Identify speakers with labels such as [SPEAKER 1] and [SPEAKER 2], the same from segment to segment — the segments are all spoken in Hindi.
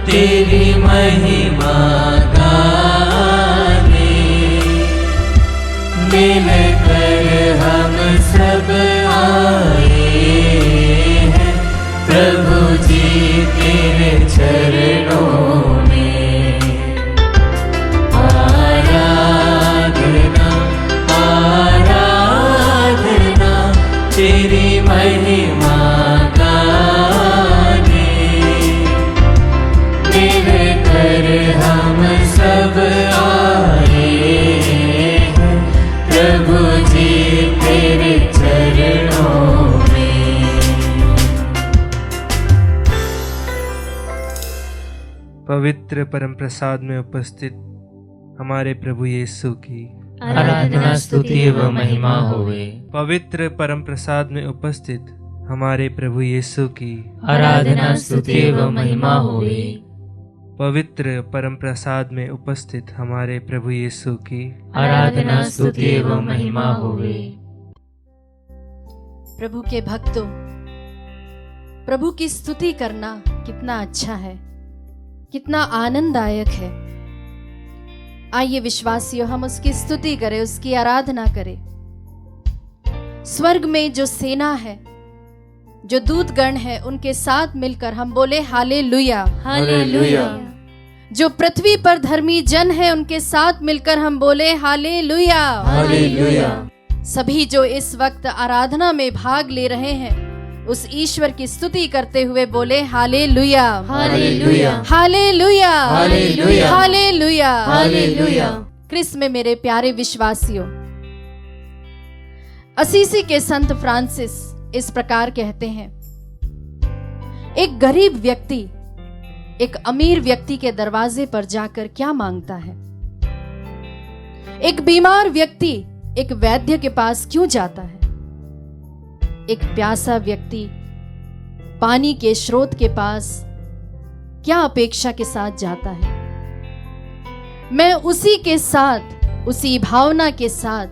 [SPEAKER 1] तेरी महिमा गाने, मिलकर हम सब आए हैं प्रभु जी तेरे चरणों में। आराधना आराधना तेरी महिमा गाने, मिलकर हम सब आए हैं प्रभु जी तेरे चरणों में।
[SPEAKER 2] पवित्र परम प्रसाद में उपस्थित हमारे प्रभु यीशु की
[SPEAKER 1] आराधना स्तुति व महिमा होवे।
[SPEAKER 2] पवित्र परम प्रसाद में उपस्थित हमारे प्रभु यीशु की
[SPEAKER 1] आराधना स्तुति व महिमा होवे।
[SPEAKER 2] पवित्र परम प्रसाद में उपस्थित हमारे प्रभु यीशु की
[SPEAKER 1] आराधना स्तुति व महिमा होवे।
[SPEAKER 3] प्रभु के भक्तों, प्रभु की स्तुति करना कितना अच्छा है, कितना आनंददायक है। आइए विश्वासियों, हम उसकी स्तुति करें, उसकी आराधना करें। स्वर्ग में जो सेना है, जो दूतगण है, उनके साथ मिलकर हम बोले हालेलुया
[SPEAKER 1] हालेलुया।
[SPEAKER 3] जो पृथ्वी पर धर्मी जन है, उनके साथ मिलकर हम बोले हालेलुया
[SPEAKER 1] हालेलुया।
[SPEAKER 3] सभी जो इस वक्त आराधना में भाग ले रहे हैं, उस ईश्वर की स्तुति करते हुए बोले hallelujah
[SPEAKER 1] hallelujah
[SPEAKER 3] hallelujah
[SPEAKER 1] hallelujah
[SPEAKER 3] hallelujah
[SPEAKER 1] hallelujah.
[SPEAKER 3] क्रिस्त में मेरे प्यारे विश्वासियों, असीसी के संत फ्रांसिस इस प्रकार कहते हैं, एक गरीब व्यक्ति एक अमीर व्यक्ति के दरवाजे पर जाकर क्या मांगता है? एक बीमार व्यक्ति एक वैद्य के पास क्यों जाता है? एक प्यासा व्यक्ति पानी के स्रोत के पास क्या अपेक्षा के साथ जाता है? मैं उसी के साथ, उसी भावना के साथ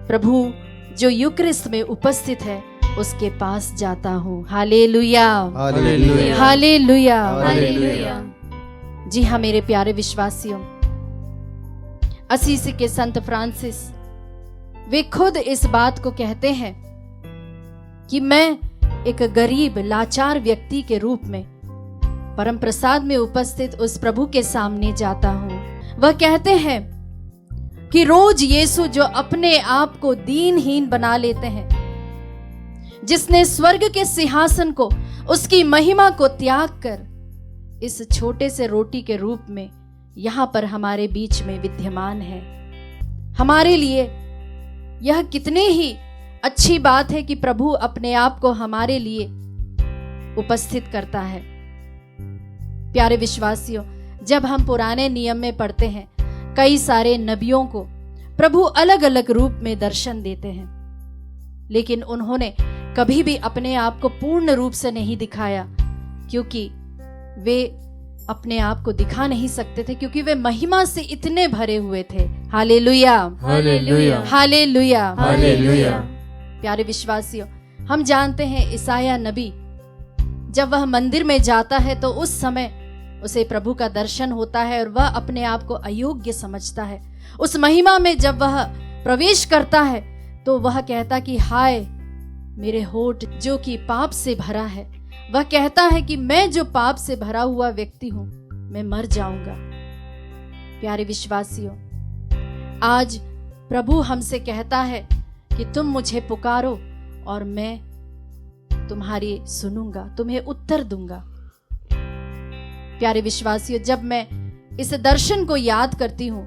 [SPEAKER 3] प्रभु जो यूक्रिस्ट में उपस्थित है उसके पास जाता हूं। Hallelujah
[SPEAKER 1] hallelujah
[SPEAKER 3] hallelujah
[SPEAKER 1] hallelujah.
[SPEAKER 3] जी हाँ मेरे प्यारे विश्वासियों, असीसी के संत फ्रांसिस वे खुद इस बात को कहते हैं कि मैं एक गरीब लाचार व्यक्ति के रूप में परम प्रसाद में उपस्थित उस प्रभु के सामने जाता हूं। वह कहते हैं कि रोज यीशु जो अपने आप को दीनहीन बना लेते हैं, जिसने स्वर्ग के सिंहासन को, उसकी महिमा को त्याग कर इस छोटे से रोटी के रूप में यहां पर हमारे बीच में विद्यमान है। हमारे लिए यह कितने ही अच्छी बात है कि प्रभु अपने आप को हमारे लिए उपस्थित करता है। प्यारे विश्वासियों, जब हम पुराने नियम में पढ़ते हैं, कई सारे नबियों को प्रभु अलग अलग रूप में दर्शन देते हैं, लेकिन उन्होंने कभी भी अपने आप को पूर्ण रूप से नहीं दिखाया, क्योंकि वे अपने आप को दिखा नहीं सकते थे, क्योंकि वे महिमा से इतने भरे हुए थे। Hallelujah
[SPEAKER 1] hallelujah
[SPEAKER 3] hallelujah
[SPEAKER 1] hallelujah.
[SPEAKER 3] प्यारे विश्वासियों, हम जानते हैं ईसाया नबी जब वह मंदिर में जाता है तो उस समय उसे प्रभु का दर्शन होता है और वह अपने आप को अयोग्य समझता है। उस महिमा में जब वह प्रवेश करता है तो वह कहता कि हाय मेरे होठ जो कि पाप से भरा है। वह कहता है कि मैं जो पाप से भरा हुआ व्यक्ति हूं, मैं मर जाऊंगा। प्यारे विश्वासियों, आज प्रभु हमसे कहता है कि तुम मुझे पुकारो और मैं तुम्हारी सुनूंगा, तुम्हें उत्तर दूंगा। प्यारे विश्वासियों, जब मैं इस दर्शन को याद करती हूं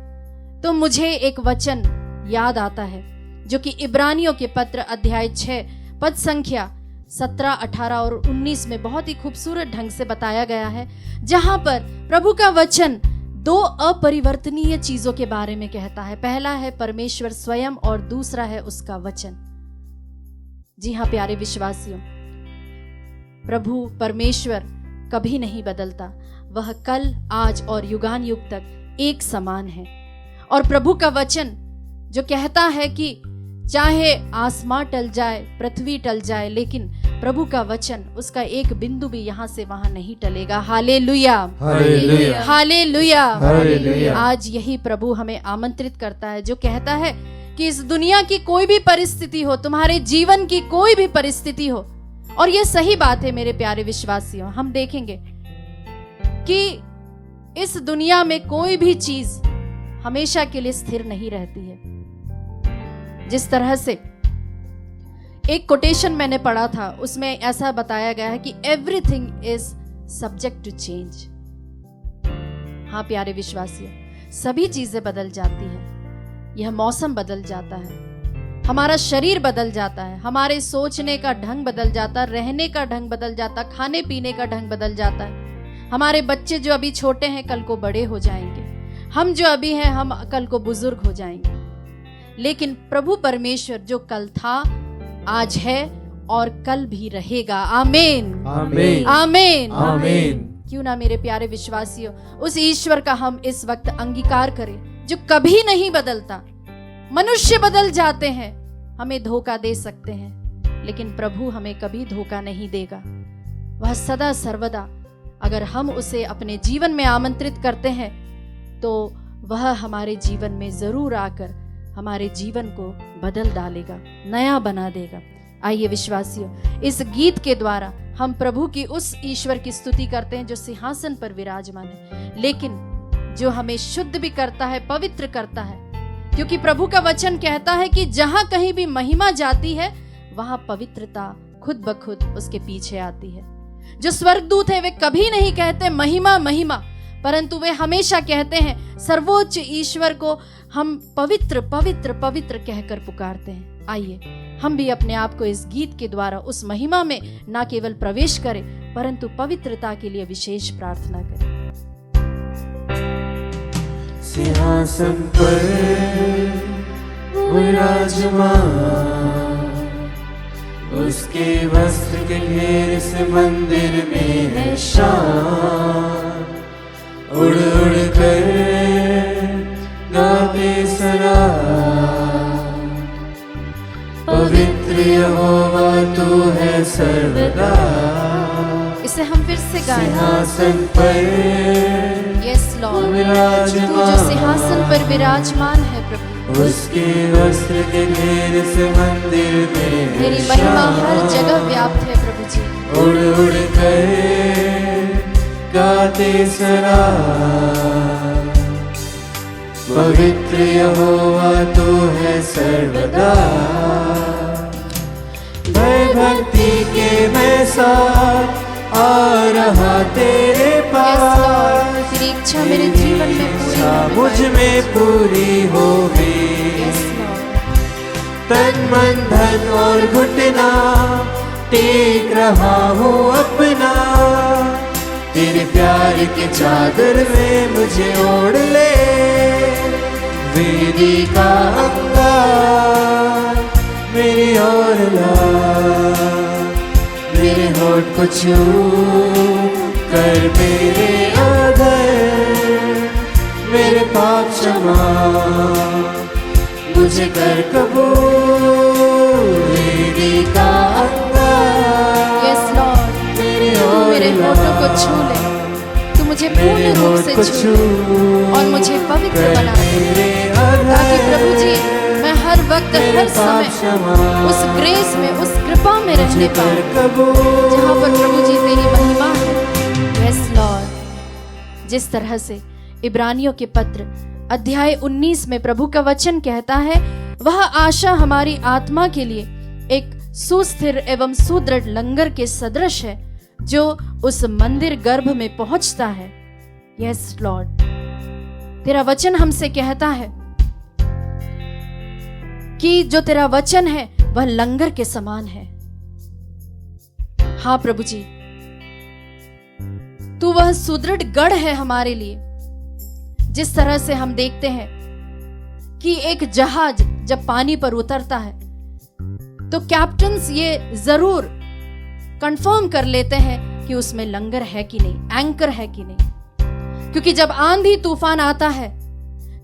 [SPEAKER 3] तो मुझे एक वचन याद आता है जो कि इब्रानियों के पत्र अध्याय 6 पद संख्या 17, 18 और 19 में बहुत ही खूबसूरत ढंग से बताया गया है, जहां पर प्रभु का वचन दो अपरिवर्तनीय चीजों के बारे में कहता है। पहला है परमेश्वर स्वयं और दूसरा है उसका वचन। जी हाँ प्यारे विश्वासियों, प्रभु परमेश्वर कभी नहीं बदलता। वह कल, आज और युगान युग तक एक समान है। और प्रभु का वचन जो कहता है कि चाहे आसमां टल जाए, पृथ्वी टल जाए, लेकिन प्रभु का वचन, उसका एक बिंदु भी यहाँ से वहां नहीं टलेगा। Hallelujah,
[SPEAKER 1] hallelujah,
[SPEAKER 3] hallelujah.
[SPEAKER 1] हालेलुया।
[SPEAKER 3] आज यही प्रभु हमें आमंत्रित करता है, जो कहता है कि इस दुनिया की कोई भी परिस्थिति हो, तुम्हारे जीवन की कोई भी परिस्थिति हो, और ये सही बात है मेरे प्यारे विश्वासियों, हम देखेंगे कि इस दुनिया में कोई भी चीज हमेशा के लिए स्थिर नहीं रहती है। जिस तरह से एक कोटेशन मैंने पढ़ा था, उसमें ऐसा बताया गया है कि everything is subject to change. हाँ प्यारे विश्वासियों, सभी चीजें बदल जाती है, यह मौसम बदल जाता है, हमारा शरीर बदल जाता है, हमारे सोचने का ढंग बदल जाता है, रहने का ढंग बदल जाता है, खाने पीने का ढंग बदल जाता है। हमारे बच्चे जो अभी छोटे हैं कल को बड़े हो जाएंगे, हम जो अभी हैं हम कल को बुजुर्ग हो जाएंगे। लेकिन प्रभु परमेश्वर जो कल था, आज है और कल भी रहेगा। आमीन,
[SPEAKER 1] आमीन,
[SPEAKER 3] आमीन,
[SPEAKER 1] आमीन।
[SPEAKER 3] क्यों ना मेरे प्यारे विश्वासियों, उस ईश्वर का हम इस वक्त अंगीकार करें जो कभी नहीं बदलता। मनुष्य बदल जाते हैं, हमें धोखा दे सकते हैं, लेकिन प्रभु हमें कभी धोखा नहीं देगा। वह सदा सर्वदा, अगर हम उसे अपने जीवन में आमंत्रित करते हैं तो वह हमारे जीवन में जरूर आकर हमारे जीवन को बदल डालेगा, नया बना देगा। आइए विश्वासियों, इस गीत के द्वारा हम प्रभु की उस ईश्वर की स्तुति करते हैं जो सिंहासन पर विराजमान है, लेकिन जो हमें शुद्ध भी करता है, पवित्र करता है। क्योंकि प्रभु का वचन कहता है कि जहां कहीं भी महिमा जाती है वहां पवित्रता खुद ब खुद उसके पीछे आती है। जो स्वर्गदूत है वे कभी नहीं कहते महिमा महिमा, परंतु वे हमेशा कहते हैं सर्वोच्च ईश्वर को हम पवित्र पवित्र पवित्र कहकर पुकारते हैं। आइए हम भी अपने आप को इस गीत के द्वारा उस महिमा में न केवल प्रवेश करें, परंतु पवित्रता के लिए विशेष प्रार्थना करें।
[SPEAKER 1] सिंहासन पर विराजमान, उसके वस्त्र के घेर से मंदिर में है शान। उड़ उड़ कर गाते सरा, पवित्र यहोवा तू है सर्वदा।
[SPEAKER 3] इसे हम फिर से गाएं।
[SPEAKER 1] सिंहासन पर
[SPEAKER 3] यस लॉर्ड, तू जो सिंहासन पर विराजमान है प्रभु,
[SPEAKER 1] उसके वस्त्र के घेर से मंदिर में
[SPEAKER 3] तेरी महिमा हर जगह व्याप्त है प्रभु जी।
[SPEAKER 1] उड़ उड़ कर गाते सरा, पवित्र यहोवा तू है सर्वदा। भय भक्ति के मैं साथ आ रहा तेरे पास,
[SPEAKER 3] तेरी इच्छा मेरे जीवन में पूरी होने
[SPEAKER 1] मुझ
[SPEAKER 3] पाए।
[SPEAKER 1] में पूरी होवे।
[SPEAKER 3] Yes, Lord.
[SPEAKER 1] तन मन धन और घुटना टेक रहा हूँ अपना, तेरे प्यार के चादर में मुझे ओढ़ ले। वेदी का अंगार मेरी ओर ला, मेरे होठ को छू कर मेरे आदर, मेरे पाप क्षमा मुझे कर कबूल। वेदी का अंगार
[SPEAKER 3] Yes, Lord.
[SPEAKER 1] मेरी
[SPEAKER 3] तू
[SPEAKER 1] ओर
[SPEAKER 3] मेरे
[SPEAKER 1] ला,
[SPEAKER 3] होठों को छू ले, तू मुझे पूर्ण रूप से छू और मुझे पवित्र बना दे, ताकि प्रभु जी मैं हर वक्त हर समय उस ग्रेस में, उस कृपा में रहने पाऊं जहाँ पर प्रभु जी तेरी महिमा है। Yes Lord. जिस तरह से इब्रानियों के पत्र अध्याय 19 में प्रभु का वचन कहता है, वह आशा हमारी आत्मा के लिए एक सुस्थिर एवं सुदृढ़ लंगर के सदृश है जो उस मंदिर गर्भ में पहुंचता है। यस लॉर्ड, तेरा वचन हमसे कहता है कि जो तेरा वचन है वह लंगर के समान है। हाँ प्रभु जी, तू वह सुदृढ़ गढ़ है हमारे लिए। जिस तरह से हम देखते हैं कि एक जहाज जब पानी पर उतरता है तो कैप्टन्स ये जरूर कंफर्म कर लेते हैं कि उसमें लंगर है कि नहीं, एंकर है कि नहीं, क्योंकि जब आंधी तूफान आता है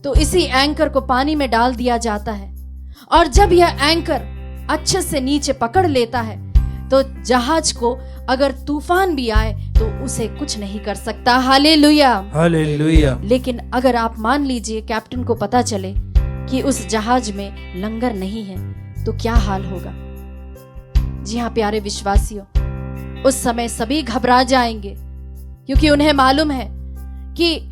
[SPEAKER 3] तो इसी एंकर को पानी में डाल दिया जाता है, और जब यह एंकर अच्छे से नीचे पकड़ लेता है तो जहाज को अगर तूफान भी आए तो उसे कुछ नहीं कर सकता। Hallelujah,
[SPEAKER 2] hallelujah.
[SPEAKER 3] लेकिन अगर आप मान लीजिए कैप्टन को पता चले कि उस जहाज में लंगर नहीं है तो क्या हाल होगा। जी हाँ प्यारे विश्वासियों, उस समय सभी घबरा जाएंगे क्योंकि उन्हें मालूम है कि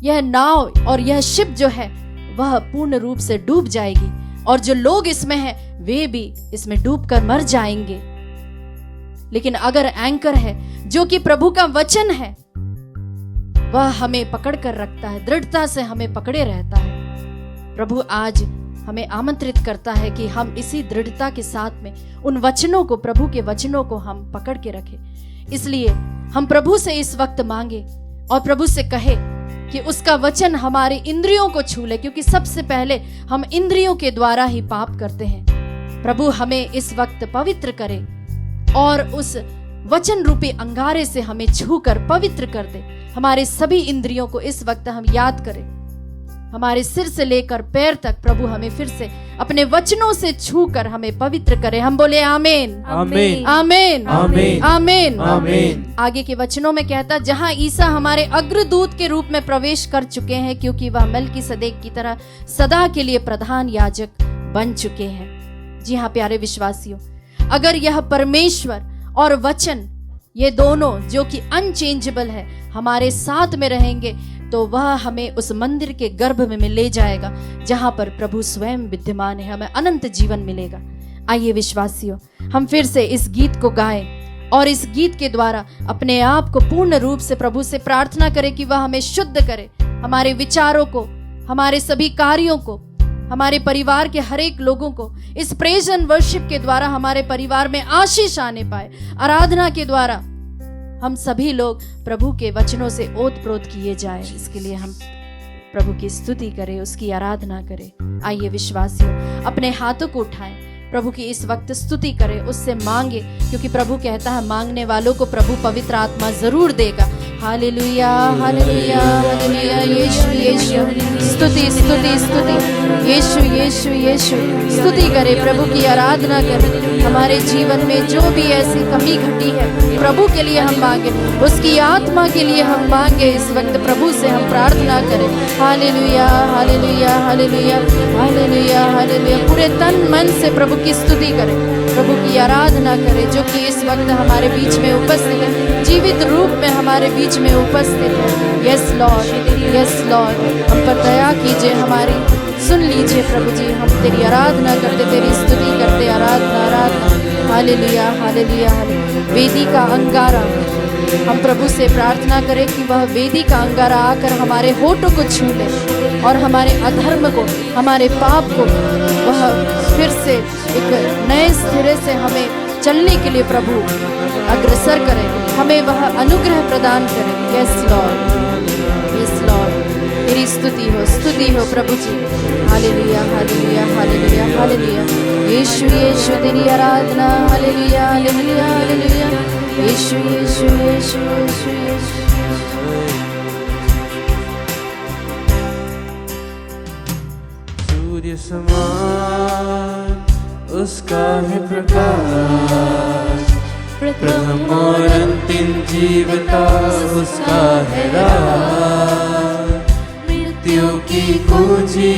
[SPEAKER 3] यह नाव और यह शिप जो है वह पूर्ण रूप से डूब जाएगी और जो लोग इसमें हैं वे भी इसमें डूबकर मर जाएंगे। लेकिन अगर एंकर है जो कि प्रभु का वचन है, वह हमें पकड़ कर रखता है, दृढ़ता से हमें पकड़े रहता है। प्रभु आज हमें आमंत्रित करता है कि हम इसी दृढ़ता के साथ में उन वचनों को, प्रभु के वचनों को हम पकड़ के रखें। इसलिए हम प्रभु से इस वक्त मांगे और प्रभु से कहे कि उसका वचन हमारी इंद्रियों को छू ले, क्योंकि सबसे पहले हम इंद्रियों के द्वारा ही पाप करते हैं। प्रभु हमें इस वक्त पवित्र करे और उस वचन रूपी अंगारे से हमें छू कर पवित्र कर दे। हमारे सभी इंद्रियों को इस वक्त हम याद करें, हमारे सिर से लेकर पैर तक प्रभु हमें फिर से अपने वचनों से छू कर हमें पवित्र करे। हम बोले आमीन,
[SPEAKER 2] आमीन,
[SPEAKER 3] आमीन,
[SPEAKER 2] आमीन,
[SPEAKER 3] आमीन,
[SPEAKER 2] आमीन।
[SPEAKER 3] आगे के वचनों में कहता, जहां ईसा हमारे अग्रदूत के रूप में प्रवेश कर चुके हैं, क्योंकि वह मेल्कीसदेक की तरह सदा के लिए प्रधान याजक बन चुके हैं। जी हाँ प्यारे विश्वासियों, अगर यह परमेश्वर और वचन ये दोनों जो कि अनचेंजेबल है हमारे साथ में रहेंगे तो वह हमें उस मंदिर के गर्भ में ले जाएगा जहां पर प्रभु स्वयं विद्यमान है, हमें अनंत जीवन मिलेगा। आइए विश्वासियों, हम फिर से इस गीत को गाएं और इस गीत के द्वारा अपने आप को पूर्ण रूप से प्रभु से प्रार्थना करें कि वह हमें शुद्ध करे, हमारे विचारों को, हमारे सभी कार्यों को, हमारे परिवार के हर एक लोगों को इस प्रेज एंड वर्शिप के द्वारा हमारे परिवार में आशीष आने पाए। आराधना के द्वारा हम सभी लोग प्रभु के वचनों से ओत-प्रोत किए जाए। इसके लिए हम प्रभु की स्तुति करें, उसकी आराधना करें। आइए विश्वासियों, अपने हाथों को उठाएं, प्रभु की इस वक्त स्तुति करें, उससे मांगे, क्योंकि प्रभु कहता है मांगने वालों को प्रभु पवित्र आत्मा जरूर देगा। Hallelujah, hallelujah, hallelujah. यीशु, यीशु, स्तुति, स्तुति, स्तुति। यीशु, यीशु, यीशु। स्तुति करें, प्रभु की आराधना करें। हमारे जीवन में जो भी ऐसी कमी घटी है प्रभु के लिए हम मांगे, उसकी आत्मा के लिए हम मांगे। इस वक्त प्रभु से हम प्रार्थना करें। Hallelujah, hallelujah, hallelujah, hallelujah, hallelujah. पूरे तन मन से प्रभु की स्तुति करें, प्रभु की आराधना करें, जो कि इस वक्त हमारे बीच में उपस्थित है, जीवित रूप में हमारे बीच में उपस्थित है। यस लॉर्ड, यस लॉर्ड, हम पर दया कीजिए, हमारी सुन लीजिए प्रभु जी। हम तेरी आराधना करते, तेरी स्तुति करते। आराधना, आराधना। Hallelujah, hallelujah, hallelujah. वेदी का अंगारा, हम प्रभु से प्रार्थना करें कि वह वेदी का अंगारा आकर हमारे होठों को छू ले और हमारे अधर्म को, हमारे पाप को वह फिर से एक नए सिरे से हमें चलने के लिए प्रभु अग्रसर करें, हमें वह अनुग्रह प्रदान करें। यस लॉर्ड, यस लॉर्ड, तेरी स्तुति हो प्रभु जी। Hallelujah, hallelujah, hallelujah, hallelujah. यीशु, यीशु, तेरी आराधना। Hallelujah, hallelujah, hallelujah. यीशु, यीशु, यीशु, यीशु, यीशु।
[SPEAKER 1] सूर्य समान उसका है प्रकाश, प्रथम और अंतिम जीवता उसका है राज। मृत्यु की कुंजी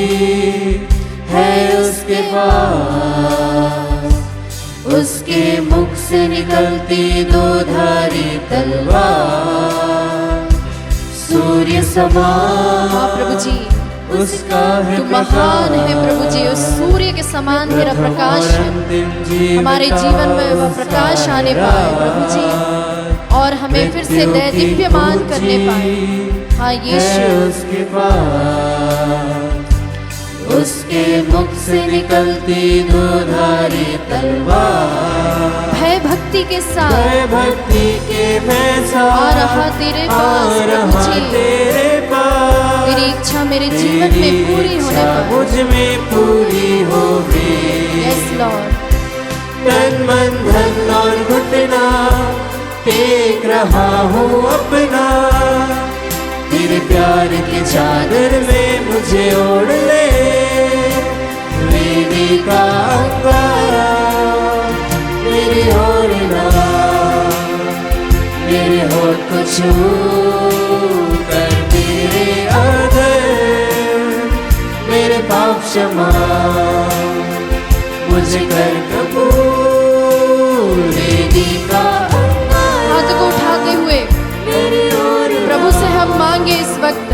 [SPEAKER 1] है उसके पास, उसके मुख से निकलती दो धारी तलवार। सूर्य समान
[SPEAKER 3] हाँ प्रभु जी,
[SPEAKER 1] उसका है
[SPEAKER 3] तू महान है प्रभु जी। उस सूर्य के समान तेरा प्रकाश है, हमारे जीवन में वह प्रकाश आने पाए प्रभु जी, और हमें फिर से दैदीप्यमान करने पाए। हाँ यीशु,
[SPEAKER 1] उसके पास, उसके मुख से निकलती दो धारी तलवार।
[SPEAKER 3] भय भक्ति के साथ,
[SPEAKER 1] भय भक्ति के मैं
[SPEAKER 3] आ रहा तेरे पास प्रभु जी।
[SPEAKER 1] तेरे पास,
[SPEAKER 3] तेरी इच्छा मेरे जीवन में पूरी होने पर
[SPEAKER 1] मुझ में पूरी हो गई।
[SPEAKER 3] यस लॉर्ड,
[SPEAKER 1] तन मन धन और घुटना टेक रहा हूँ अपना, तेरे प्यार की चादर में मुझे ओढ़ ले। वेदी का अंगारा मेरी ओर ना छू कर मेरे आदर, मेरे पाप क्षमा मुझे कर कबूल। वेदी का
[SPEAKER 3] हाथ को उठाते हुए प्रभु से हम मांगे इस वक्त,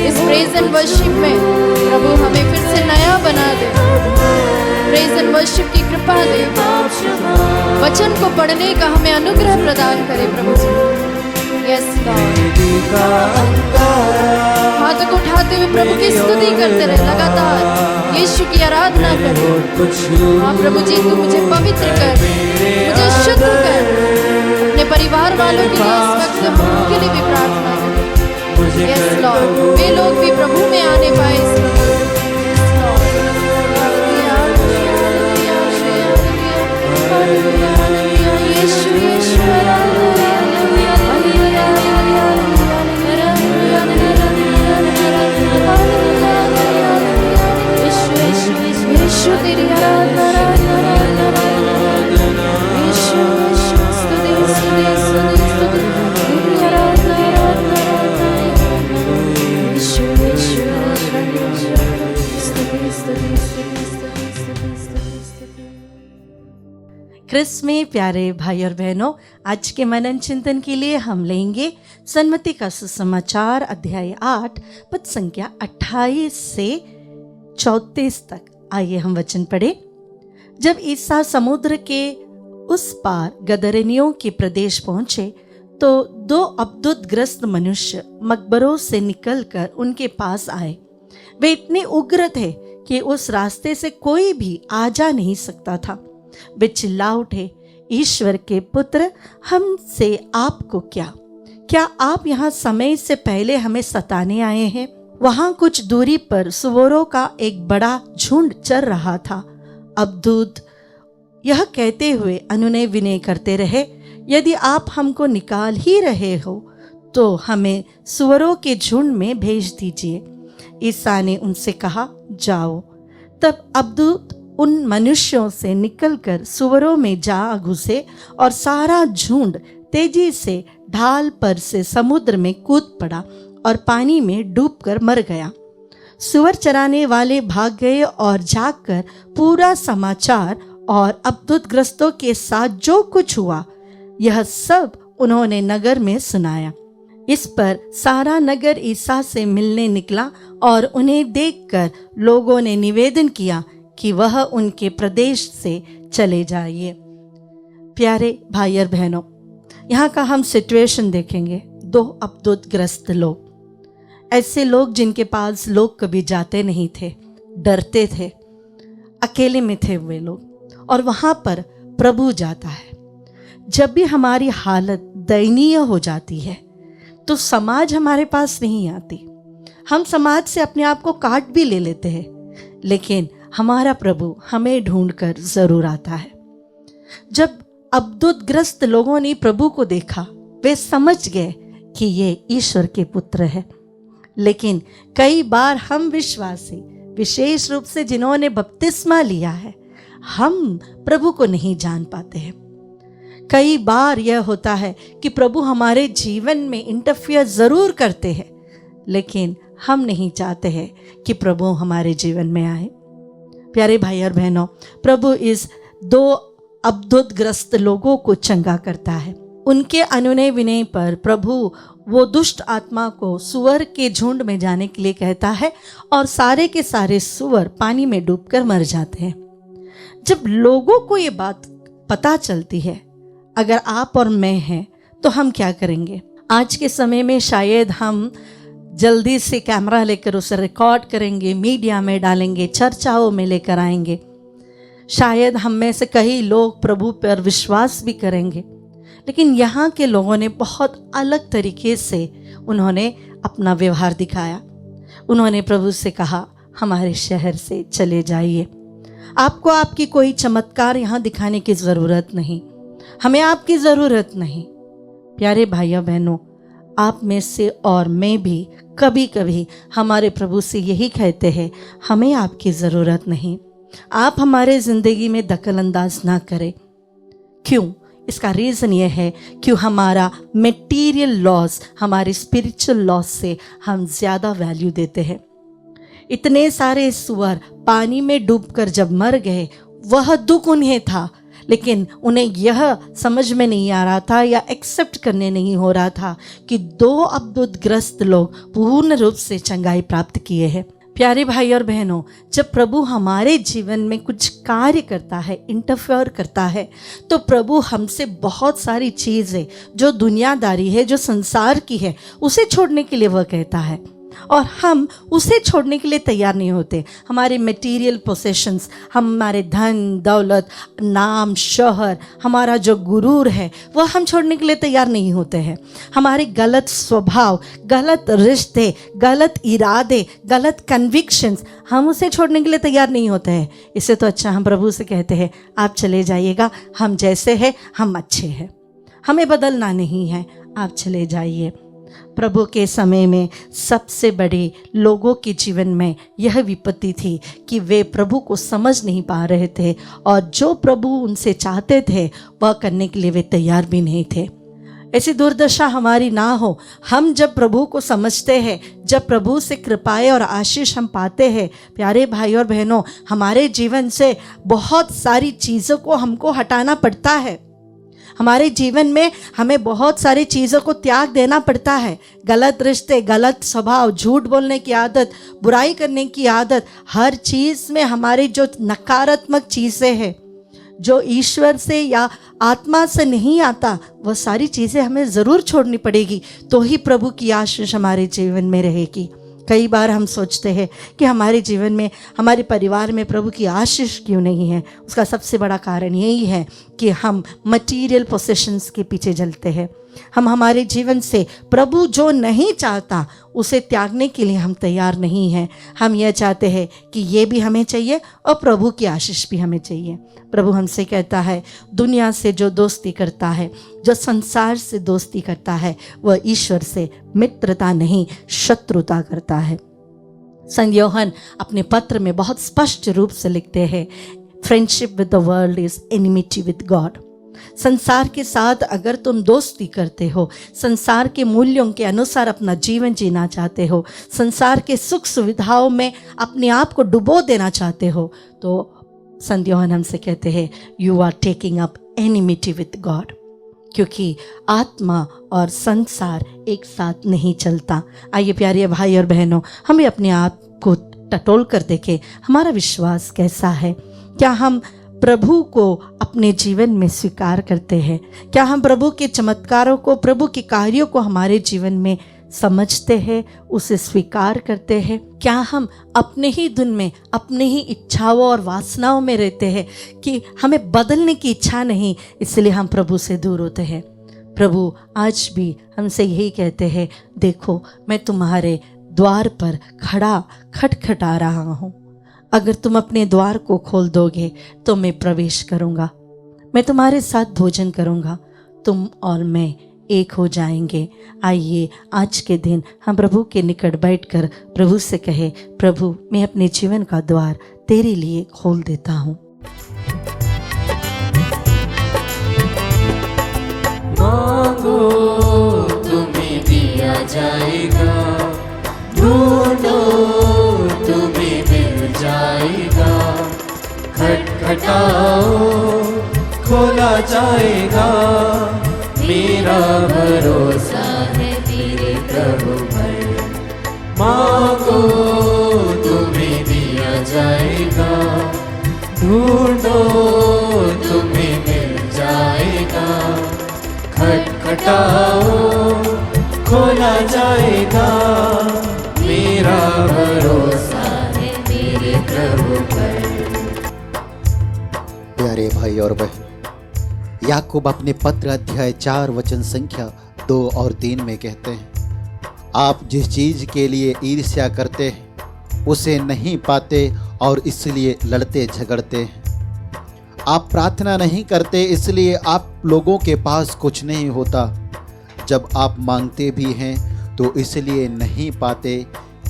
[SPEAKER 3] इस प्रेज एंड वर्शिप में प्रभु हमें फिर से नया बना दे, प्रेज एंड वर्शिप की कृपा दे, वचन को पढ़ने का हमें अनुग्रह प्रदान करे प्रभु जी। Yes Lord. हाथ को उठाते हुए प्रभु की स्तुति करते रहे, लगातार यीशु की आराधना करें। हाँ प्रभु जी, तू मुझे पवित्र कर, मुझे शुद्ध कर। अपने परिवार वालों के लिए इस वक्त हम उनके लिए भी प्रार्थना करें। यस लॉर्ड, वे लोग भी प्रभु में आने पाए इस वक्त। यीशु यीशु यीशु तेरी आराधना, यीशु यीशु स्तुति स्तुति स्तुति स्तुति तेरी आराधना, यीशु यीशु स्तुति स्तुति स्तुति स्तुति।
[SPEAKER 4] क्रिस में प्यारे भाई और बहनों, आज के मनन चिंतन के लिए हम लेंगे सन्मति का सुसमाचार अध्याय 8 पद संख्या 28 से 34 तक। आइए हम वचन पढ़े। जब ईसा समुद्र के उस पार गदरेनियों के प्रदेश पहुंचे तो 2 अब्दुतग्रस्त मनुष्य मकबरों से निकलकर उनके पास आए। वे इतने उग्र थे कि उस रास्ते से कोई भी आ जा नहीं सकता था। वे चिल्ला उठे, ईश्वर के पुत्र, हमसे आपको क्या आप यहाँ समय से पहले हमें सताने आए हैं? वहां कुछ दूरी पर सुअरों का एक बड़ा झुंड चर रहा था। अब्दूत यह कहते हुए अनुनय विनय करते रहे, यदि आप हमको निकाल ही रहे हो तो हमें सुअरों के झुंड में भेज दीजिए। ईसा ने उनसे कहा, जाओ। तब अब्दूत उन मनुष्यों से निकलकर सुअरों में जा घुसे और सारा झुंड तेजी से ढाल पर से समुद्र में कूद पड़ा और पानी में डूबकर मर गया। सुअर चराने वाले भाग गए और जाकर पूरा समाचार और अब्दुतग्रस्तों के साथ जो कुछ हुआ यह सब उन्होंने नगर में सुनाया। इस पर सारा नगर ईसा से मिलने निकला और उन्हें देखकर लोगों ने निवेदन किया कि वह उनके प्रदेश से चले जाइए। प्यारे भाई और बहनों, यहाँ का हम सिचुएशन देखेंगे। 2 अब्दुतग्रस्त लोग, ऐसे लोग जिनके पास लोग कभी जाते नहीं थे, डरते थे, अकेले में थे वे लोग, और वहाँ पर प्रभु जाता है। जब भी हमारी हालत दयनीय हो जाती है तो समाज हमारे पास नहीं आती। हम समाज से अपने आप को काट भी ले लेते हैं, लेकिन हमारा प्रभु हमें ढूंढकर जरूर आता है। जब अब्दुतग्रस्त लोगों ने प्रभु को देखा, वे समझ गए कि ये ईश्वर के पुत्र है। लेकिन कई बार हम विश्वासी, विशेष रूप से जिन्होंने बपतिस्मा लिया है, हम प्रभु को नहीं जान पाते हैं। कई बार यह होता है कि प्रभु हमारे जीवन में इंटरफियर जरूर करते हैं, लेकिन हम नहीं चाहते हैं कि प्रभु हमारे जीवन में आए। प्यारे भाई और बहनों, प्रभु इस 2 अब्दुतग्रस्त लोगों को चंगा करता है। उनके अनुनय विनय पर प्रभु वो दुष्ट आत्मा को सुअर के झुंड में जाने के लिए कहता है और सारे के सारे सुअर पानी में डूबकर मर जाते हैं। जब लोगों को ये बात पता चलती है, अगर आप और मैं हैं तो हम क्या करेंगे? आज के समय में शायद हम जल्दी से कैमरा लेकर उसे रिकॉर्ड करेंगे, मीडिया में डालेंगे, चर्चाओं में लेकर आएंगे। शायद हम में से कई लोग प्रभु पर विश्वास भी करेंगे, लेकिन यहाँ के लोगों ने बहुत अलग तरीके से उन्होंने अपना व्यवहार दिखाया। उन्होंने प्रभु से कहा, हमारे शहर से चले जाइए। आपको आपकी कोई चमत्कार यहाँ दिखाने की ज़रूरत नहीं, हमें आपकी ज़रूरत नहीं। प्यारे भाइयों बहनों, आप में से और मैं भी कभी कभी हमारे प्रभु से यही कहते हैं, हमें आपकी ज़रूरत नहीं, आप हमारे ज़िंदगी में दखल अंदाज ना करें। क्यों? इसका रीज़न ये है कि हमारा मेटीरियल लॉस हमारे स्पिरिचुअल लॉस से हम ज़्यादा वैल्यू देते हैं। इतने सारे सुअर पानी में डूबकर जब मर गए, वह दुख उन्हें था, लेकिन उन्हें यह समझ में नहीं आ रहा था या एक्सेप्ट करने नहीं हो रहा था कि 2 अद्भुतग्रस्त लोग पूर्ण रूप से चंगाई प्राप्त किए हैं। प्यारे भाई और बहनों, जब प्रभु हमारे जीवन में कुछ कार्य करता है, इंटरफेयर करता है, तो प्रभु हमसे बहुत सारी चीज़ें जो दुनियादारी है, जो संसार की है, उसे छोड़ने के लिए वह कहता है, और हम उसे छोड़ने के लिए तैयार नहीं होते। हमारे मटेरियल पोसेशंस, हमारे धन दौलत, नाम, शोहर, हमारा जो गुरूर है, वह हम छोड़ने के लिए तैयार नहीं होते हैं। हमारे गलत स्वभाव, गलत रिश्ते, गलत इरादे, गलत कन्विक्शंस, हम उसे छोड़ने के लिए तैयार नहीं होते हैं। इससे तो अच्छा हम प्रभु से कहते हैं, आप चले जाइएगा, हम जैसे हैं हम अच्छे हैं, हमें बदलना नहीं है, आप चले जाइए। प्रभु के समय में सबसे बड़े लोगों के जीवन में यह विपत्ति थी कि वे प्रभु को समझ नहीं पा रहे थे, और जो प्रभु उनसे चाहते थे वह करने के लिए वे तैयार भी नहीं थे। ऐसी दुर्दशा हमारी ना हो। हम जब प्रभु को समझते हैं, जब प्रभु से कृपाएं और आशीष हम पाते हैं, प्यारे भाई और बहनों, हमारे जीवन से बहुत सारी चीज़ों को हमको हटाना पड़ता है। हमारे जीवन में हमें बहुत सारी चीज़ों को त्याग देना पड़ता है। गलत रिश्ते, गलत स्वभाव, झूठ बोलने की आदत, बुराई करने की आदत, हर चीज़ में हमारी जो नकारात्मक चीज़ें हैं, जो ईश्वर से या आत्मा से नहीं आता, वह सारी चीज़ें हमें ज़रूर छोड़नी पड़ेगी, तो ही प्रभु की आशीष हमारे जीवन में रहेगी। कई बार हम सोचते हैं कि हमारे जीवन में, हमारे परिवार में प्रभु की आशीष क्यों नहीं है। उसका सबसे बड़ा कारण यही है कि हम मटीरियल पोसेशंस के पीछे चलते हैं। हम हमारे जीवन से प्रभु जो नहीं चाहता उसे त्यागने के लिए हम तैयार नहीं हैं। हम यह चाहते हैं कि ये भी हमें चाहिए और प्रभु की आशीष भी हमें चाहिए। प्रभु हमसे कहता है, दुनिया से जो दोस्ती करता है, जो संसार से दोस्ती करता है, वह ईश्वर से मित्रता नहीं शत्रुता करता है। संत यूहन्ना अपने पत्र में बहुत स्पष्ट रूप से लिखते हैं, friendship with the world is enmity with God. संसार के साथ अगर तुम दोस्ती करते हो, संसार के मूल्यों के अनुसार अपना जीवन जीना चाहते हो, संसार के सुख सुविधाओं में अपने आप को डुबो देना चाहते हो, तो संत यूहन्ना हमसे कहते हैं, you are taking up enmity with God. क्योंकि आत्मा और संसार एक साथ नहीं चलता। आइए प्यारे भाई और बहनों, हमें अपने आप को टटोल कर देखें, हमारा विश्वास कैसा है। क्या हम प्रभु को अपने जीवन में स्वीकार करते हैं? क्या हम प्रभु के चमत्कारों को, प्रभु के कार्यों को हमारे जीवन में समझते हैं, उसे स्वीकार करते हैं? क्या हम अपने ही धुन में, अपने ही इच्छाओं और वासनाओं में रहते हैं कि हमें बदलने की इच्छा नहीं, इसलिए हम प्रभु से दूर होते हैं? प्रभु आज भी हमसे यही कहते हैं, देखो मैं तुम्हारे द्वार पर खड़ा खटखटा रहा हूँ, अगर तुम अपने द्वार को खोल दोगे तो मैं प्रवेश करूँगा, मैं तुम्हारे साथ भोजन करूँगा, तुम और मैं एक हो जाएंगे। आइए आज के दिन हम प्रभु के निकट बैठकर प्रभु से कहे, प्रभु मैं अपने जीवन का द्वार तेरे लिए खोल देता हूँ।
[SPEAKER 1] मांगो तुम्हें दिया जाएगा, ढूंढो तुम्हें मिल जाएगा, खटखटाओ खोला जाएगा, मेरा भरोसा है तेरे प्रभु पर। मांगो तुम्हें दिया जाएगा, ढूंढो तुम्हें मिल जाएगा, खटखटाओ खोला जाएगा, मेरा भरोसा है तेरे प्रभु पर।
[SPEAKER 5] प्यारे भाई और बहन, याकूब अपने पत्र अध्याय 4 वचन संख्या 2 और 3 में कहते हैं, आप जिस चीज के लिए ईर्ष्या करते हैं उसे नहीं पाते और इसलिए लड़ते झगड़ते हैं। आप प्रार्थना नहीं करते इसलिए आप लोगों के पास कुछ नहीं होता। जब आप मांगते भी हैं तो इसलिए नहीं पाते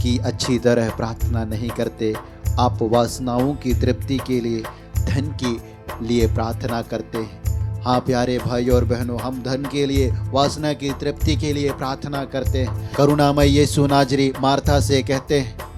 [SPEAKER 5] कि अच्छी तरह प्रार्थना नहीं करते। आप वासनाओं की तृप्ति के लिए, धन के लिए प्रार्थना करते हैं। हाँ प्यारे भाई और बहनों, हम धन के लिए, वासना की तृप्ति के लिए प्रार्थना करते हैं। करुणामय यीशु नाजरी मार्था से कहते हैं,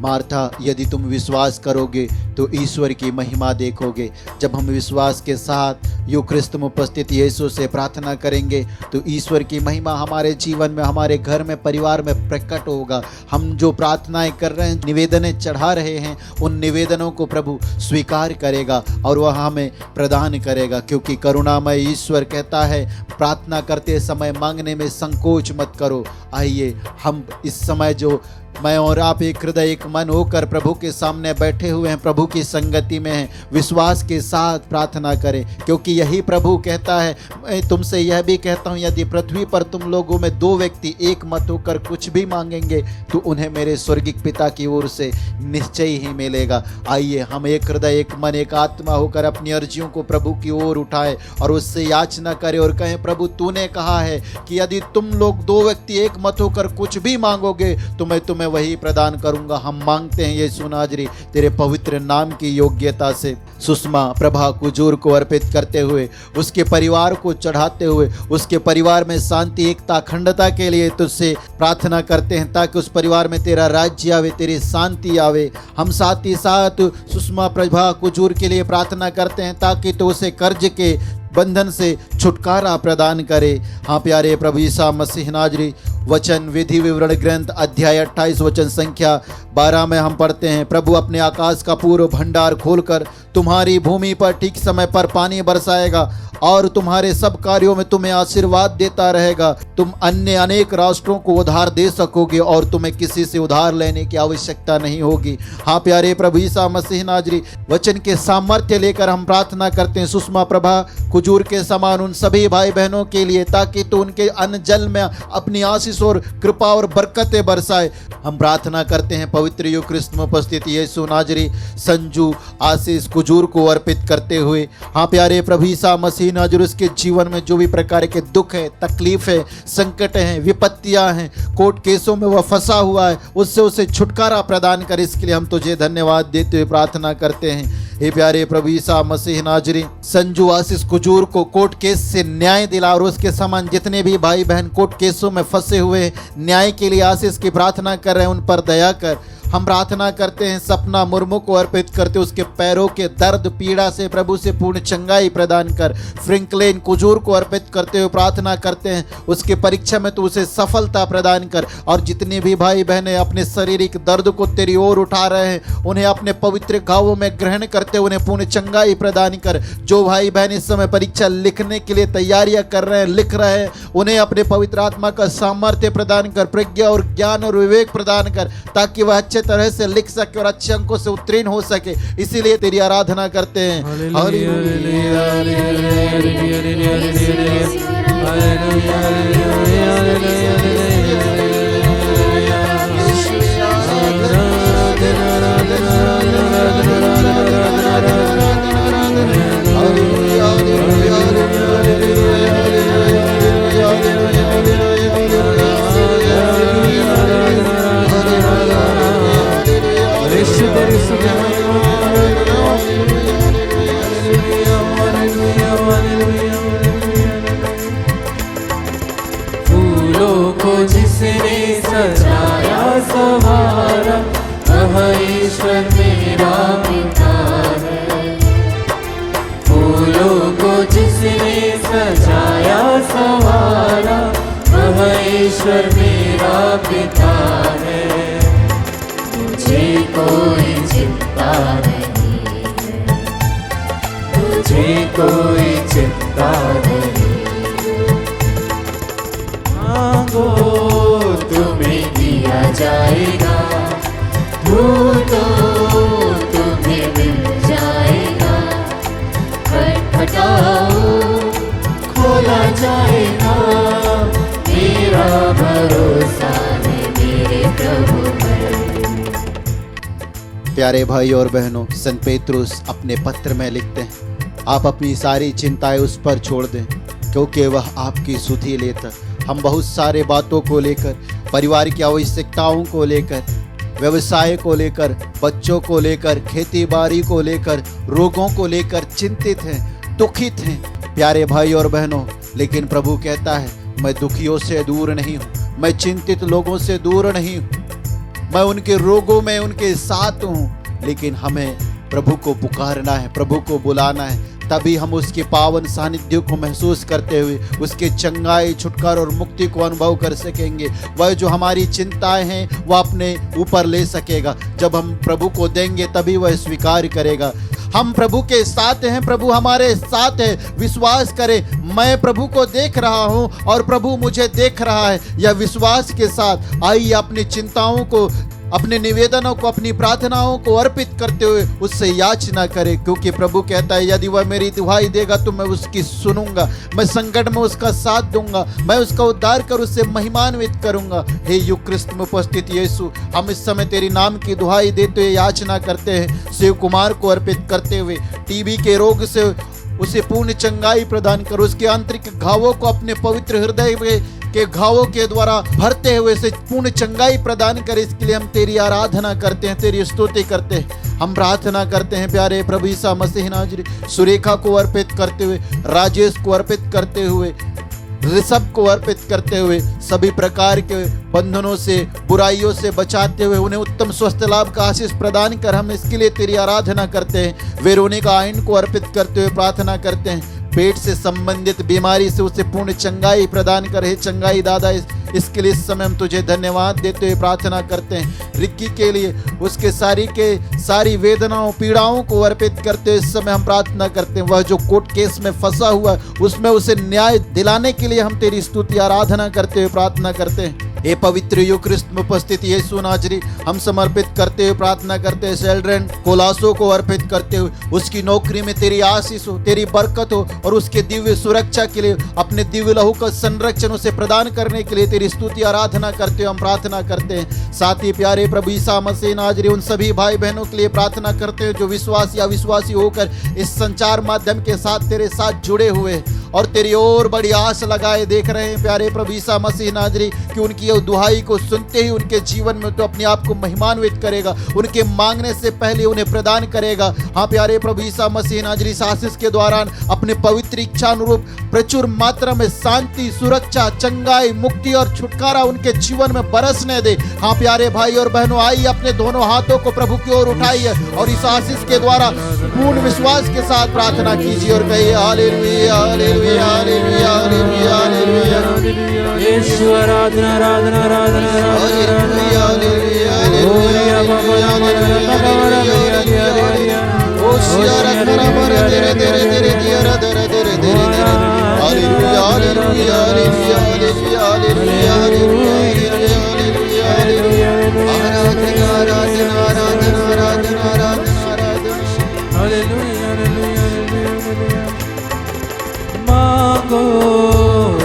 [SPEAKER 5] मार्था यदि तुम विश्वास करोगे तो ईश्वर की महिमा देखोगे। जब हम विश्वास के साथ यूक्रिस्त में उपस्थित यीशु से प्रार्थना करेंगे तो ईश्वर की महिमा हमारे जीवन में, हमारे घर में, परिवार में प्रकट होगा। हम जो प्रार्थनाएं कर रहे हैं, निवेदनें चढ़ा रहे हैं, उन निवेदनों को प्रभु स्वीकार करेगा और वह हमें प्रदान करेगा, क्योंकि करुणामय ईश्वर कहता है प्रार्थना करते समय मांगने में संकोच मत करो। आइए हम इस समय जो मैं और आप एक हृदय एक मन होकर प्रभु के सामने बैठे हुए हैं, प्रभु की संगति में हैं, विश्वास के साथ प्रार्थना करें, क्योंकि यही प्रभु कहता है। मैं तुमसे यह भी कहता हूँ, यदि पृथ्वी पर तुम लोगों में 2 व्यक्ति एक मत होकर कुछ भी मांगेंगे तो उन्हें मेरे स्वर्गिक पिता की ओर से निश्चय ही मिलेगा। आइए हम एक हृदय एक मन एक आत्मा होकर अपनी अर्जियों को प्रभु की ओर उठाएं और उससे याचना करें और कहें, प्रभु तूने कहा है कि यदि तुम लोग 2 व्यक्ति एक मत होकर कुछ भी मांगोगे तो मैं तुम्हें वही प्रदान करूंगा। हम मांगते हैं यीशु नाजरी तेरे पवित्र नाम की योग्यता से सुषमा प्रभा कुजूर को अर्पित करते हुए, उसके परिवार को चढ़ाते हुए, उसके परिवार में शांति, एकता, अखंडता के लिए तुझसे प्रार्थना करते हैं ताकि उस परिवार में तेरा राज्य आवे, तेरी शांति आवे। हम साथ ही साथ सुषमा प्रभा कुजूर के लिए प्रार्थना करते हैं ताकि तो उसे कर्ज के बंधन से छुटकारा प्रदान करे। हाँ प्यारे प्रभु यीशु मसीह नाजरी, वचन विधि विवरण ग्रंथ अध्याय 28 वचन संख्या 12 में हम पढ़ते हैं, प्रभु अपने आकाश का पूर्व भंडार खोलकर तुम्हारी भूमि पर ठीक समय पर पानी बरसाएगा और तुम्हारे सब कार्यों में तुम्हें आशीर्वाद देता रहेगा। तुम अन्य अनेक राष्ट्रों को उधार दे सकोगे और तुम्हें किसी से उधार लेने की आवश्यकता नहीं होगी। हाँ प्यारे प्रभु यीशु मसीह नाजरी, वचन के सामर्थ्य लेकर हम प्रार्थना करते हैं सुषमा प्रभा कुजूर के समान उन सभी भाई बहनों के लिए, ताकि तो उनके अन्न जल में अपनी आशीष और कृपा और बरकतें बरसाए। हम प्रार्थना करते हैं पवित्र यूक्रिस्त में उपस्थित यीशु नाजरी संजू आशीष कुजूर को अर्पित करते हुए। हाँ प्यारे प्रभु यीशु मसीह नाजरी, उसके जीवन में जो भी प्रकार के दुख है, तकलीफ है, संकट हैं, विपत्तियां हैं, कोर्ट केसों में वह फंसा हुआ है, उससे उसे छुटकारा प्रदान कर, इसके लिए हम तुझे धन्यवाद देते हुए प्रार्थना करते हैं। हे प्यारे प्रभु यीशु मसीह नाजरी, संजू आशीष कुजूर को कोर्ट केस से न्याय दिला और उसके समान जितने भी भाई बहन कोर्ट केसों में फंसे हुए न्याय के लिए आशीष की प्रार्थना कर रहे हैं, उन पर दया कर। हम प्रार्थना करते हैं सपना मुर्मू को अर्पित करते, उसके पैरों के दर्द पीड़ा से प्रभु से पूर्ण चंगाई प्रदान कर। फ्रिंकलेन कुजूर को अर्पित करते हुए प्रार्थना करते हैं उसके परीक्षा में तो उसे सफलता प्रदान कर, और जितने भी भाई बहनें अपने शारीरिक दर्द को तेरी ओर उठा रहे हैं उन्हें अपने पवित्र घावों में ग्रहण करते हुए उन्हें पूर्ण चंगाई प्रदान कर। जो भाई बहन इस समय परीक्षा लिखने के लिए तैयारियां कर रहे हैं, लिख रहे हैं, उन्हें अपने पवित्र आत्मा का सामर्थ्य प्रदान कर, प्रज्ञा और ज्ञान और विवेक प्रदान कर, ताकि वह अच्छे तरह से लिख सके और अच्छे अंकों से उत्तीर्ण हो सके। इसीलिए तेरी आराधना करते हैं।
[SPEAKER 1] फूलों को जिसने सजाया संवारा वह ईश्वर मेरा पिता है। फूलों को जिसने सजाया संवारा वह ईश्वर मेरा पिता है। मुझे कोई चिंता नहीं है, मुझे कोई चिंता नहीं। मांगो तुम्हें दिया जाएगा, ढूंढो तुम्हें मिल जाएगा, खटखटाओ खोला जाएगा। मेरा भरोसा है मेरे प्रभु पर।
[SPEAKER 5] प्यारे भाई और बहनों, संत पेत्रुस अपने पत्र में लिखते हैं, आप अपनी सारी चिंताएं उस पर छोड़ दें क्योंकि वह आपकी सुधि लेता। हम बहुत सारे बातों को लेकर, परिवार की आवश्यकताओं को लेकर, व्यवसाय को लेकर, बच्चों को लेकर, खेती बाड़ी को लेकर, रोगों को लेकर चिंतित हैं, दुखित हैं, प्यारे भाई और बहनों, लेकिन प्रभु कहता है मैं दुखियों से दूर नहीं हूँ, मैं चिंतित लोगों से दूर नहीं हूँ, मैं उनके रोगों में उनके साथ हूँ। लेकिन हमें प्रभु को पुकारना है, प्रभु को बुलाना है, तभी हम उसके पावन सानिध्य को महसूस करते हुए उसके चंगाई, छुटकारा और मुक्ति को अनुभव कर सकेंगे। वह जो हमारी चिंताएं हैं वह अपने ऊपर ले सकेगा। जब हम प्रभु को देंगे तभी वह स्वीकार करेगा। हम प्रभु के साथ हैं, प्रभु हमारे साथ है। विश्वास करें, मैं प्रभु को देख रहा हूं और प्रभु मुझे देख रहा है। यह विश्वास के साथ आइए अपनी चिंताओं को, अपने निवेदनों को, अपनी प्रार्थनाओं को अर्पित करते हुए उससे याचना करें, क्योंकि प्रभु कहता है यदि वह मेरी दुहाई देगा तो मैं उसकी सुनूंगा, मैं संकट में उसका साथ दूंगा, मैं उसका उद्धार कर उससे महिमान्वित करूंगा। हे युग ख्रिस्त में उपस्थित यीशु, हम इस समय तेरी नाम की दुहाई देते हुए याचना करते हैं। शिव कुमार को अर्पित करते हुए टीबी के रोग से उसे पूर्ण चंगाई प्रदान कर, उसके आंतरिक घावों को अपने पवित्र हृदय के घावों के द्वारा भरते हुए से पूर्ण चंगाई प्रदान कर। इसके लिए हम तेरी आराधना करते हैं, तेरी स्तुति करते हैं। हम प्रार्थना करते हैं प्यारे प्रभु ईसा मसीह नाजरी, सुरेखा को अर्पित करते हुए, राजेश को अर्पित करते हुए, ऋषभ को अर्पित करते हुए, सभी प्रकार के बंधनों से, बुराइयों से बचाते हुए उन्हें उत्तम स्वस्थ लाभ का आशीष प्रदान कर। हम इसके लिए तेरी आराधना करते हैं। वेरोनिका आइन को अर्पित करते हुए प्रार्थना करते हैं, पेट से संबंधित बीमारी से उसे पूर्ण चंगाई प्रदान करे। चंगाई दादा, इसके लिए इस समय हम तुझे धन्यवाद देते हुए प्रार्थना करते हैं। रिक्की के लिए उसके सारी वेदनाओं, पीड़ाओं को अर्पित करते हुए इस समय हम प्रार्थना करते हैं। वह जो कोर्ट केस में फंसा हुआ है उसमें उसे न्याय दिलाने के लिए हम तेरी स्तुति आराधना करते हुए प्रार्थना करते हैं। हे पवित्र युग ख्रिस्त में उपस्थित यीशु नाजरी, हम समर्पित करते हुए प्रार्थना करते हैं। चिल्ड्रन कोलासो को अर्पित करते हुए उसकी नौकरी में तेरी आशीष हो, तेरी बरकत हो और उसके दिव्य सुरक्षा के लिए अपने दिव्य लहू का संरक्षण उसे प्रदान करने के लिए तेरी स्तुति आराधना करते हुए हम प्रार्थना करते हैं। साथ ही प्यारे प्रभु ईसा मसीह नाजरी, उन सभी भाई बहनों के लिए प्रार्थना करते हैं जो विश्वास या विश्वासी होकर इस संचार माध्यम के साथ तेरे साथ जुड़े हुए हैं और तेरी और बड़ी आस लगाए देख रहे हैं। प्यारे प्रभु ईसा मसीह नाजरी, कि उनकी यह दुहाई को सुनते ही उनके जीवन में तो अपने आप को महिमान्वित करेगा, उनके मांगने से पहले उन्हें प्रदान करेगा। हाँ प्यारे प्रभु ईसा मसीह नाजरी, इस आशीष के दौरान अपने पवित्र इच्छा अनुरूप प्रचुर मात्रा में शांति, सुरक्षा, चंगाई, मुक्ति और छुटकारा उनके जीवन में बरसने दे। हाँ प्यारे भाई और बहनों, आइए अपने दोनों हाथों को प्रभु की ओर उठाइए और इस आशीष के द्वारा पूर्ण विश्वास के साथ प्रार्थना कीजिए और कहिए hallelujah, hallelujah, hallelujah, hallelujah, hallelujah.
[SPEAKER 1] यीशु आराधना, आराधना, आराधना,
[SPEAKER 5] हालेलुया, हालेलुया, हालेलुया,
[SPEAKER 1] मांगो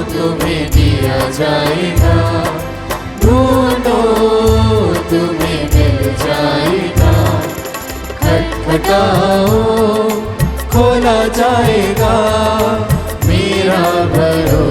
[SPEAKER 1] तुम्हें दिया जाएगा, ढूंढो तुम्हें मिल जाएगा, खटखटाओ खोला जाएगा, मेरा भरोसा